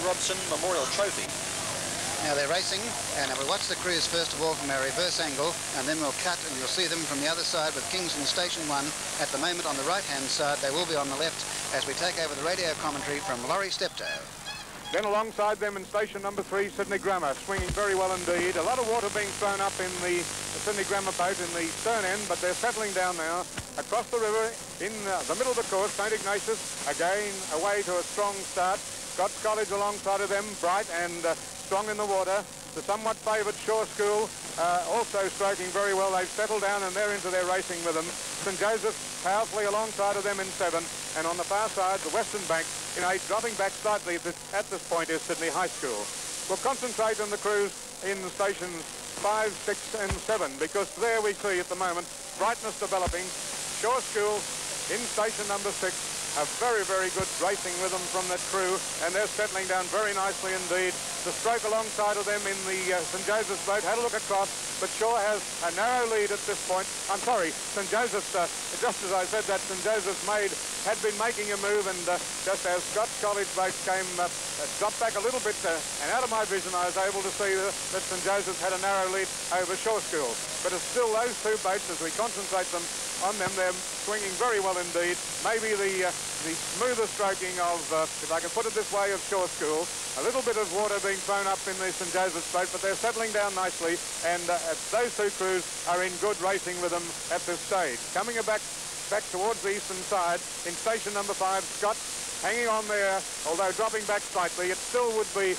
Robson Memorial Trophy. Now they're racing, and we'll watch the cruise first of all from a reverse angle, and then we'll cut and you'll see them from the other side with Kingston Station 1 at the moment on the right-hand side. They will be on the left as we take over the radio commentary from Laurie Steptoe. Then alongside them in station number 3, Sydney Grammar, swinging very well indeed. A lot of water being thrown up in the Sydney Grammar boat in the stern end, but they're settling down now. Across the river in the middle of the course, St. Ignatius again away to a strong start. Scots College alongside of them, bright and strong in the water. The somewhat favoured Shore School also stroking very well. They've settled down and they're into their racing with them. St. Joseph's powerfully alongside of them in 7. And on the far side, the Western Bank in 8, dropping back slightly at this point is Sydney High School. We'll concentrate on the cruise in stations 5, 6 and 7 because there we see at the moment brightness developing. Shore School in station number 6. A very, very good racing with them from that crew, and they're settling down very nicely indeed. The stroke alongside of them in the St. Joseph's boat had a look across, but Shaw has a narrow lead at this point. I'm sorry, St. Joseph's, just as I said that, St. Joseph's had been making a move, and just as Scots College boat came, dropped back a little bit, and out of my vision I was able to see that St. Joseph's had a narrow lead over Shore School. But it's still those two boats, as we concentrate them on them, they're swinging very well indeed. Maybe the smoother stroking of, if I can put it this way, of Shore School. A little bit of water being thrown up in the St. Joseph's boat, but they're settling down nicely, and those two crews are in good racing with them at this stage. Coming back towards the eastern side in station number 5, Scott hanging on there, although dropping back slightly. It still would be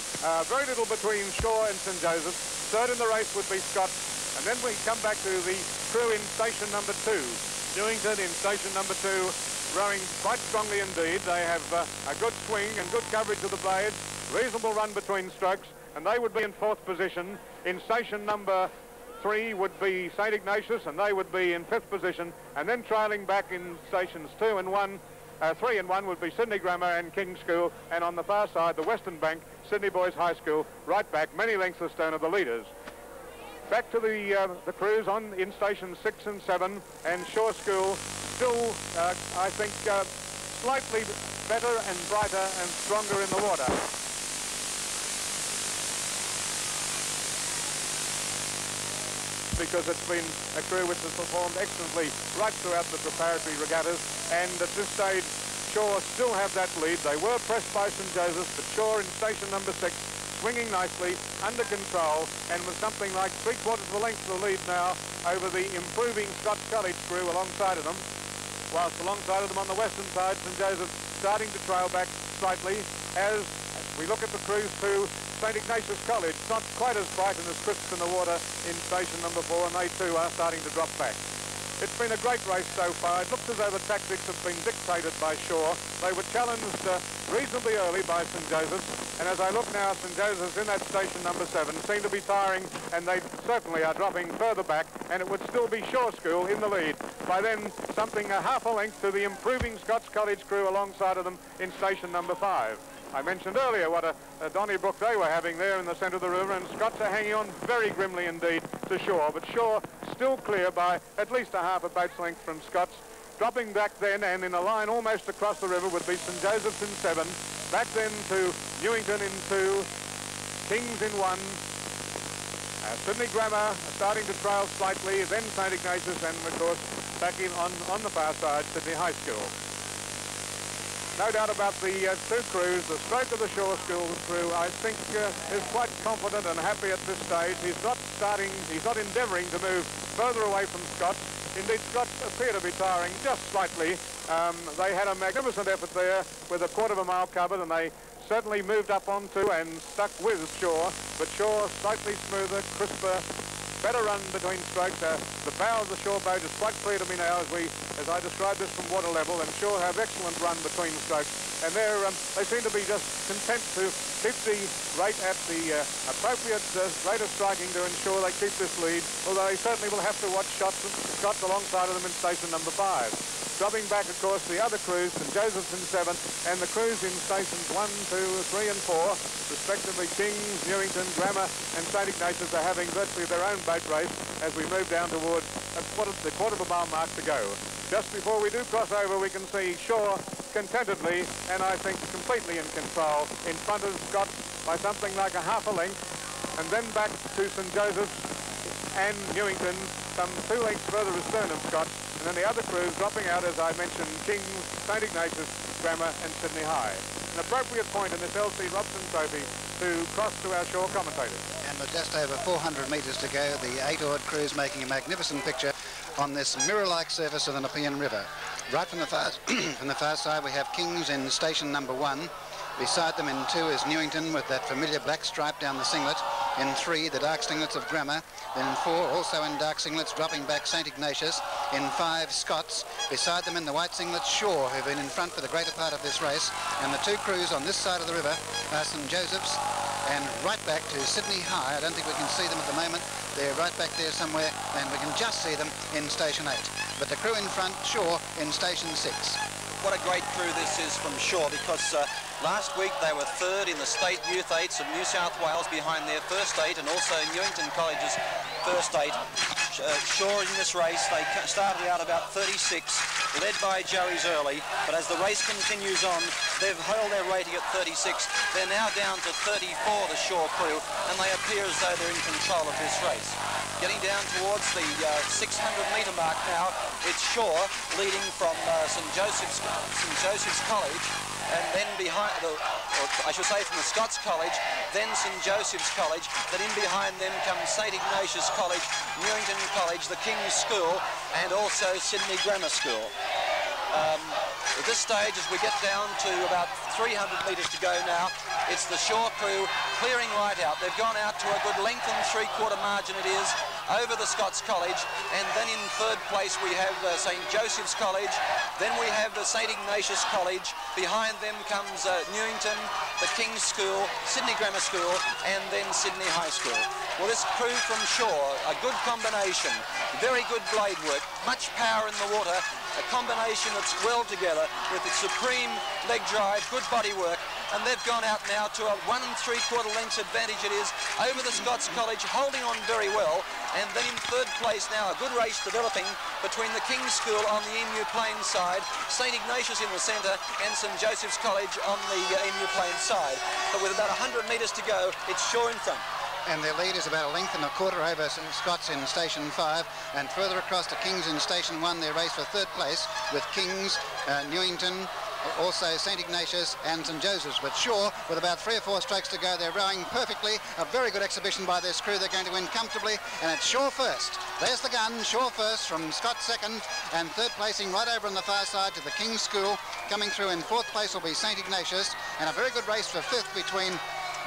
very little between Shore and St. Joseph's. Third in the race would be Scott. And then we come back to the crew in station number 2. Newington in station number 2, rowing quite strongly indeed. They have a good swing and good coverage of the blades, reasonable run between strokes, and they would be in 4th position. In station number 3 would be St. Ignatius, and they would be in 5th position. And then trailing back in stations 2 and 1, 3 and 1 would be Sydney Grammar and King's School, and on the far side, the Western Bank, Sydney Boys High School, right back, many lengths astern of the leaders. Back to the crews in stations 6 and 7, and Shore School still, I think, slightly better and brighter and stronger in the water. Because it's been a crew which has performed excellently right throughout the preparatory regattas, and at this stage, Shore still have that lead. They were pressed by St. Joseph's, but Shore in station number 6, swinging nicely, under control, and with something like 3/4 of the length of the lead now over the improving Scots College crew alongside of them. Whilst alongside of them on the western side, St. Joseph starting to trail back slightly as we look at the crews to St. Ignatius College. Not quite as bright and as crisp in the water in station number 4, and they too are starting to drop back. It's been a great race so far. It looks as though the tactics have been dictated by Shore. They were challenged reasonably early by St. Joseph's, and as I look now, St. Joseph's in that station number 7 seem to be tiring, and they certainly are dropping further back, and it would still be Shore School in the lead. By then, something a half a length to the improving Scots College crew alongside of them in station number 5. I mentioned earlier what a Donnybrook they were having there in the centre of the river, and Scots are hanging on very grimly indeed to Shore, but Shore still clear by at least a half a boat's length from Scots. Dropping back then, and in a line almost across the river, would be St. Joseph's in 7, back then to Newington in 2, Kings in 1, Sydney Grammar starting to trail slightly, then St. Ignatius, and of course back in on the far side, Sydney High School. No doubt about the two crews. The stroke of the Shore School crew, I think, is quite confident and happy at this stage. He's not endeavouring to move further away from Scott. Indeed, Scott appear to be tiring just slightly. They had a magnificent effort there with a 1/4 mile covered, and they certainly moved up onto and stuck with Shore, but Shore slightly smoother, crisper, better run between strokes. The bow of the Shore boat is quite clear to me now as I describe this from water level, and Shore have excellent run between strokes, and they seem to be just content to keep the rate at the appropriate rate of striking to ensure they keep this lead, although they certainly will have to watch shots alongside of them in station number 5. Dropping back, of course, the other crews, St. Joseph's in 7, and the crews in stations 1, 2, 3 and 4, respectively Kings, Newington, Grammar and St. Ignatius, are having virtually their own boat race as we move down towards the 1/4 mile mark to go. Just before we do cross over, we can see Shore contentedly, and I think completely in control, in front of Scott by something like a half a length, and then back to St. Joseph's and Newington, some 2 lengths further astern of Scott, and then the other crews dropping out, as I mentioned, King's, St. Ignatius, Grammar and Sydney High. An appropriate point in this LC Robson Trophy to cross to our shore commentators. And with just over 400 metres to go, the 8-oared crews making a magnificent picture on this mirror-like surface of the Nepean River. Right from the far, from the far side, we have King's in station number 1. Beside them in 2 is Newington with that familiar black stripe down the singlet. In 3, the dark singlets of Grammar. Then in 4, also in dark singlets, dropping back St. Ignatius. In 5, Scots. Beside them in the white singlets, Shaw, who've been in front for the greater part of this race. And the 2 crews on this side of the river are St. Joseph's and right back to Sydney High. I don't think we can see them at the moment. They're right back there somewhere, and we can just see them in station 8. But the crew in front, Shaw, in station 6. What a great crew this is from Shaw, because last week they were 3rd in the State Youth 8s of New South Wales behind their first 8, and also Newington College's first 8. Shaw in this race, they started out about 36, led by Joey's early, but as the race continues on, they've held their rating at 36. They're now down to 34, the Shaw crew, and they appear as though they're in control of this race. Getting down towards the 600-metre mark now, it's Shaw leading from St. Joseph's College, and then behind, or I should say from the Scots College, then St. Joseph's College, then in behind them comes St. Ignatius College, Newington College, the King's School, and also Sydney Grammar School. At this stage, as we get down to about 300 metres to go now, it's the Shaw crew clearing right out. They've gone out to a good length and 3/4 margin it is over the Scots College, and then in 3rd place we have St. Joseph's College, then we have the St. Ignatius College, behind them comes Newington, the King's School, Sydney Grammar School, and then Sydney High School. Well, this crew from Shaw, a good combination, very good blade work, much power in the water, a combination that's well together with its supreme leg drive, good body work, and they've gone out now to a 1 3/4 lengths advantage it is over the Scots College, holding on very well, and then in 3rd place now, a good race developing between the King's School on the Emu Plains side, St. Ignatius in the centre, and St. Joseph's College on the Emu Plains side. But with about 100 metres to go, it's Shaw in front. And their lead is about 1 1/4 lengths over Scots in station 5, and further across to King's in station 1. They race for 3rd place with King's, Newington, also St. Ignatius and St. Joseph's. But Shaw, with about 3 or 4 strokes to go, they're rowing perfectly. A very good exhibition by this crew. They're going to win comfortably, and it's Shaw first. There's the gun, Shaw first from Scott 2nd, and 3rd placing right over on the far side to the King's School. Coming through in 4th place will be St. Ignatius, and a very good race for 5th between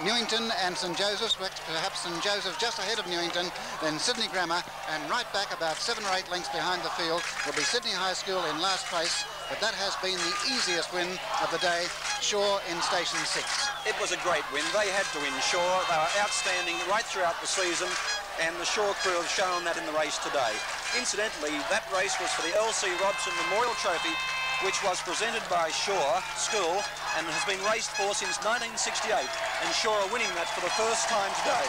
Newington and St. Joseph's, perhaps St. Joseph's just ahead of Newington, then Sydney Grammar, and right back about 7 or 8 lengths behind the field will be Sydney High School in last place, but that has been the easiest win of the day, Shaw in station 6. It was a great win. They had to win Shaw. They were outstanding right throughout the season, and the Shaw crew have shown that in the race today. Incidentally, that race was for the LC Robson Memorial Trophy, which was presented by Shaw School and has been raced for since 1968, and Shaw are winning that for the first time today.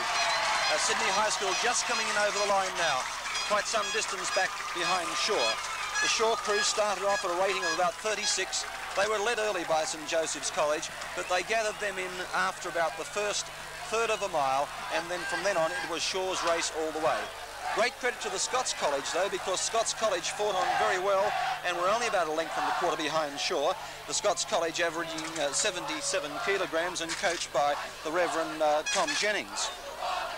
Sydney High School just coming in over the line now, quite some distance back behind Shaw. The Shaw crew started off at a rating of about 36. They were led early by St. Joseph's College, but they gathered them in after about the first 1/3 of a mile, and then from then on it was Shaw's race all the way. Great credit to the Scots College, though, because Scots College fought on very well and were only about 1 1/4 lengths behind Shaw. The Scots College averaging 77 kilograms and coached by the Reverend Tom Jennings.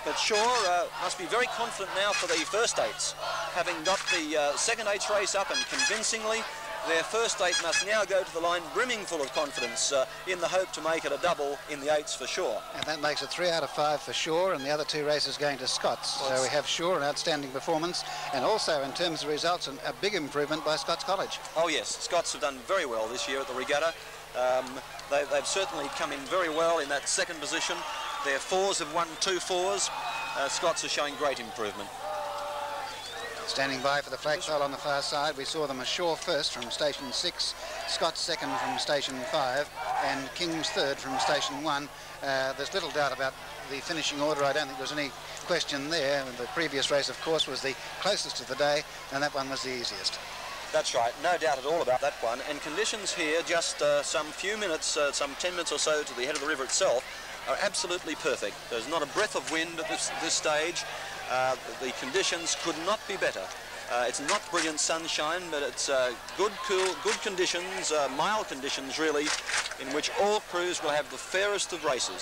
But Shaw must be very confident now for the first 8s. Having got the second 8s race up and convincingly, their first 8 must now go to the line brimming full of confidence in the hope to make it a double in the 8s for Shaw. And that makes it 3 out of 5 for Shaw, and the other 2 races going to Scots. Well, so we have Shaw, an outstanding performance, and also in terms of results, a big improvement by Scots College. Oh yes, Scots have done very well this year at the Regatta. They've certainly come in very well in that 2nd position. Their 4s have won 2 4s. Scots are showing great improvement. Standing by for the flagpole on the far side, we saw them as Shaw first from station 6, Scott's 2nd from station 5, and King's 3rd from station 1. There's little doubt about the finishing order. I don't think there's any question there. The previous race, of course, was the closest of the day, and that one was the easiest. That's right, no doubt at all about that one. And conditions here, just some few minutes, some 10 minutes or so to the head of the river itself, are absolutely perfect. There's not a breath of wind at this stage. The conditions could not be better. It's not brilliant sunshine, but it's good, cool, good conditions, mild conditions really, in which all crews will have the fairest of races.